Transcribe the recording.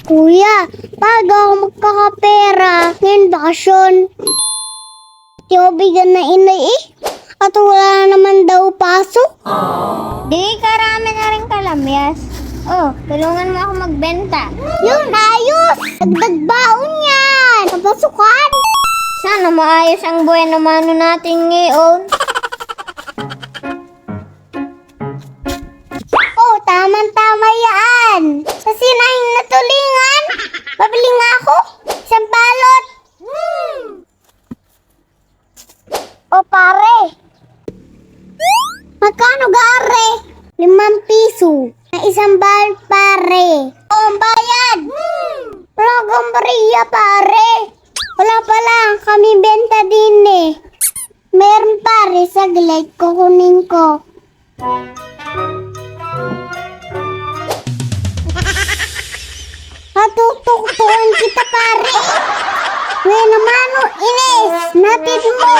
Kuya, bago ako magkakapera ngayon bakasyon. Di ko bigyan na inay eh. At wala naman daw pasok. Di karami na rin kalamyas. Oh, tulungan mo ako magbenta. Yun, ayos! Dagdag baon yan! Kapasukan! Sana maayos ang buhay na mano natin ngayon. Oh, tamang-tama yan! Sa sinahing natulingan, pabili nga ako. Isang balot. O pare, magkano gare? 5 piso. Na isang balot pare. O ang bayad. Wala kang bariya pare. Wala pa lang kami benta din eh. Meron pare, saglit kukunin ko. Matutuktukan kita pare. Ngayon naman o Ines, natin mo.